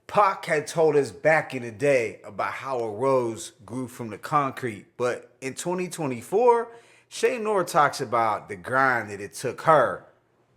Pac had told us back in the day about how a rose grew from the concrete, but in 2024, Che Noir talks about the grind that it took her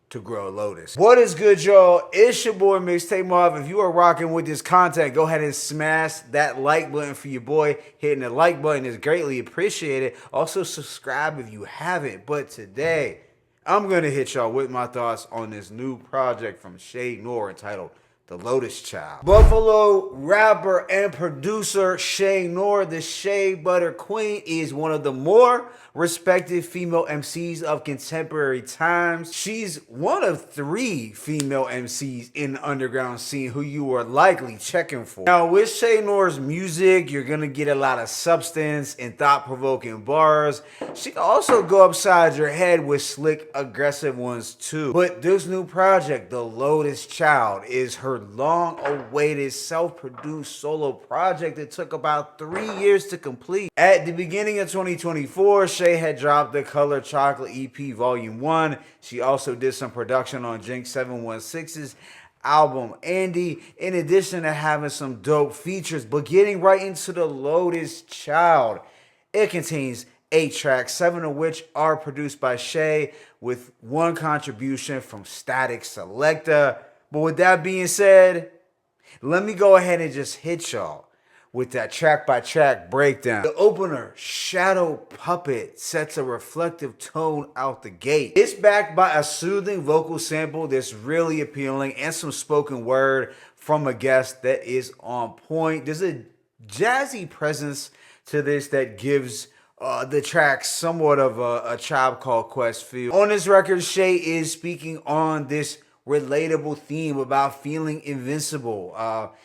to grow a lotus. What is good, y'all? It's your boy Mixtape Marv. If you are rocking with this content, go ahead and smash that like button for your boy. Hitting the like button is greatly appreciated. Also, subscribe if you haven't. But today, I'm going to hit y'all with my thoughts on this new project from Che Noir entitled The Lotus Child. Buffalo rapper and producer Che Noir, the Shea Butter Queen, is one of the more respected female MCs of contemporary times. She's one of 3 female MCs in the underground scene who you are likely checking for. Now, with Che Noir's music, you're gonna get a lot of substance and thought-provoking bars. She can also go upside your head with slick, aggressive ones too. But this new project, The Lotus Child, is her long-awaited self-produced solo project that took about 3 years to complete. At the beginning of 2024, Che had dropped the Color Chocolate EP Volume 1. She also did some production on Jinx 716's album Andy, in addition to having some dope features. But getting right into The Lotus Child, it contains 8 tracks, 7 of which are produced by Che, with 1 contribution from Static Selecta. But with that being said, let me go ahead and just hit y'all with that track-by-track breakdown. The opener, Shadow Puppet, sets a reflective tone out the gate. It's backed by a soothing vocal sample that's really appealing and some spoken word from a guest that is on point. There's a jazzy presence to this that gives the track somewhat of a Tribe Called Quest feel. On this record, Che is speaking on this relatable theme about feeling invincible.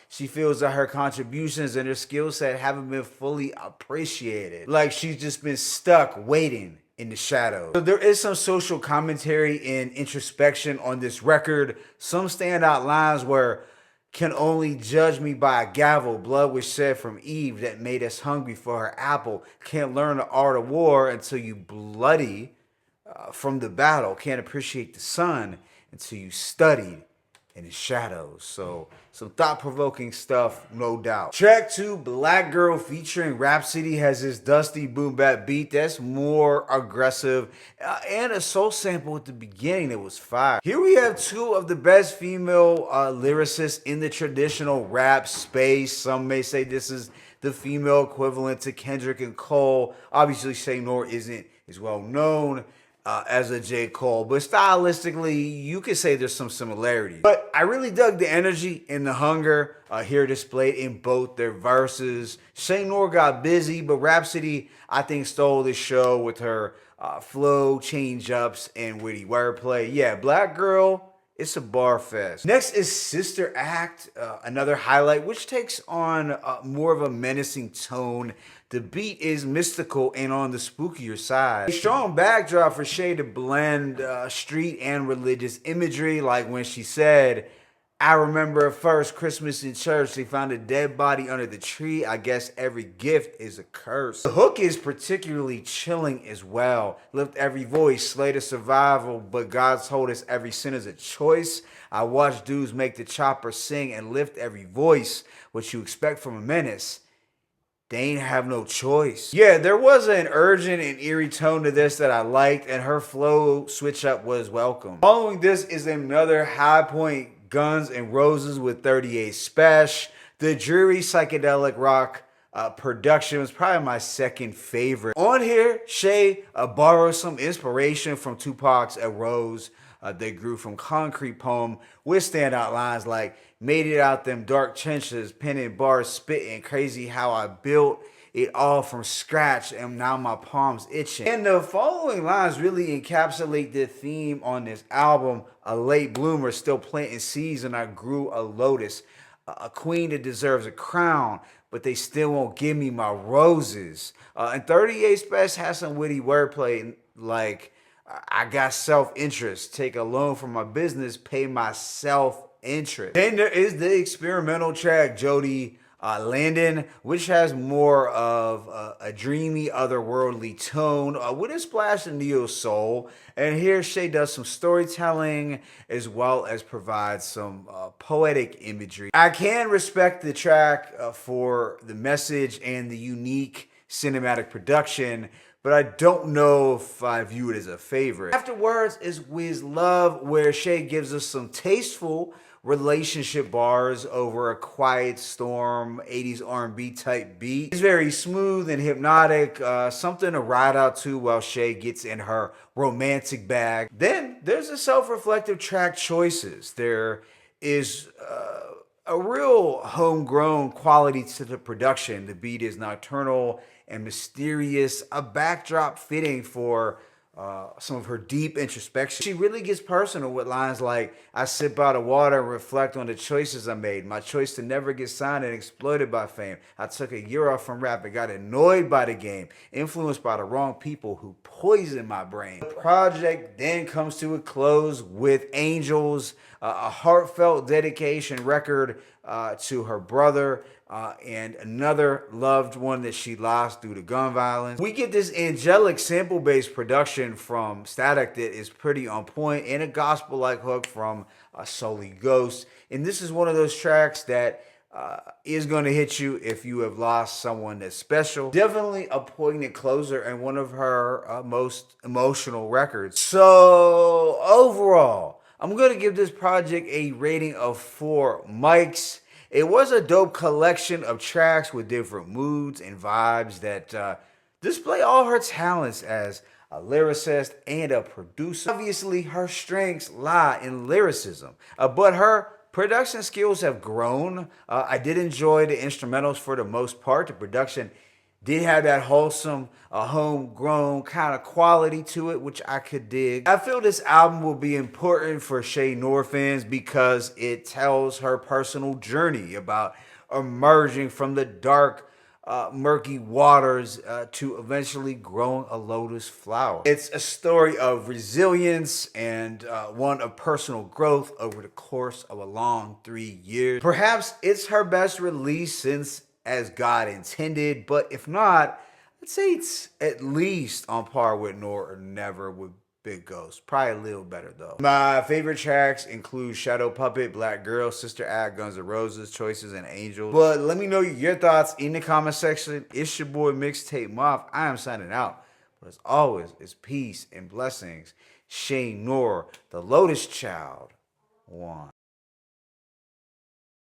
She feels that her contributions and her skill set haven't been fully appreciated. Like she's just been stuck waiting in the shadows. So there is some social commentary and introspection on this record. Some standout lines were, "Can only judge me by a gavel. Blood was shed from Eve that made us hungry for her apple. Can't learn the art of war until you bloody from the battle. Can't appreciate the sun until you studied in the shadows." So some thought-provoking stuff, no doubt. Track 2, Black Girl featuring Rhapsody, has this dusty boom bap beat that's more aggressive and a soul sample at the beginning that was fire. Here we have 2 of the best female lyricists in the traditional rap space. Some may say this is the female equivalent to Kendrick and Cole. Obviously, Che Noir isn't as well known as a J. Cole, but stylistically, you could say there's some similarities. But I really dug the energy and the hunger here displayed in both their verses. Che Noir got busy, but Rhapsody, I think, stole the show with her flow, change-ups, and witty wordplay. Yeah, Black Girl, it's a bar fest. Next is Sister Act, another highlight, which takes on more of a menacing tone. The beat is mystical and on the spookier side. A strong backdrop for Che to blend street and religious imagery, like when she said, "I remember first Christmas in church, they found a dead body under the tree. I guess every gift is a curse." The hook is particularly chilling as well. "Lift every voice, slay the survival, but God told us every sin is a choice. I watch dudes make the chopper sing and lift every voice. What you expect from a menace, they ain't have no choice." Yeah, there was an urgent and eerie tone to this that I liked, and her flow switch up was welcome. Following this is another high point, Guns N' Roses with 38 Special. The dreary psychedelic rock production was probably my second favorite. On here, Che borrowed some inspiration from Tupac's A Rose They Grew from Concrete poem with standout lines like, "Made it out them dark trenches, penning bars, spitting, crazy how I built it all from scratch, and now my palms itching." And the following lines really encapsulate the theme on this album. "A late bloomer, still planting seeds, and I grew a lotus. A queen that deserves a crown, but they still won't give me my roses." And 38 Special has some witty wordplay like, "I got self-interest, take a loan from my business, pay my self-interest." Then there is the experimental track, Jody Landon, which has more of a dreamy, otherworldly tone with a splash of neo soul. And here Che does some storytelling as well as provides some poetic imagery. I can respect the track for the message and the unique cinematic production, but I don't know if I view it as a favorite. Afterwards is Wiz Love, where Che gives us some tasteful relationship bars over a quiet storm 80s R&B type beat. It's very smooth and hypnotic, something to ride out to while Che gets in her romantic bag. Then there's the self-reflective track choices. There is a real homegrown quality to the production. The beat is nocturnal and mysterious, a backdrop fitting for some of her deep introspection. She really gets personal with lines like, I sit by the water and reflect on the choices I made. My choice to never get signed and exploited by fame. I took a year off from rap and got annoyed by the game, influenced by the wrong people who poisoned my brain. The project then comes to a close with Angels, a heartfelt dedication record to her brother and another loved one that she lost due to gun violence. We get this angelic sample-based production from Static that is pretty on point, and a gospel-like hook from Sully Ghost. And this is one of those tracks that is going to hit you if you have lost someone that's special. Definitely a poignant closer and one of her most emotional records. So overall, I'm going to give this project a rating of 4 mics. It was a dope collection of tracks with different moods and vibes that display all her talents as a lyricist and a producer. Obviously, her strengths lie in lyricism, but her production skills have grown. I did enjoy the instrumentals for the most part. The production did have that wholesome, homegrown kind of quality to it, which I could dig. I feel this album will be important for Che Noir fans because it tells her personal journey about emerging from the dark, murky waters to eventually growing a lotus flower. It's a story of resilience and one of personal growth over the course of a long 3 years. Perhaps it's her best release since As God Intended, but if not, I'd say it's at least on par with Noir or Never with Big Ghost. Probably a little better though. My favorite tracks include Shadow Puppet, Black Girl, Sister Act, Guns N' Roses, Choices, and Angels. But let me know your thoughts in the comment section. It's your boy Mixtape Moth. I am signing out. But as always, it's peace and blessings. Che Noir, the Lotus Child, 1.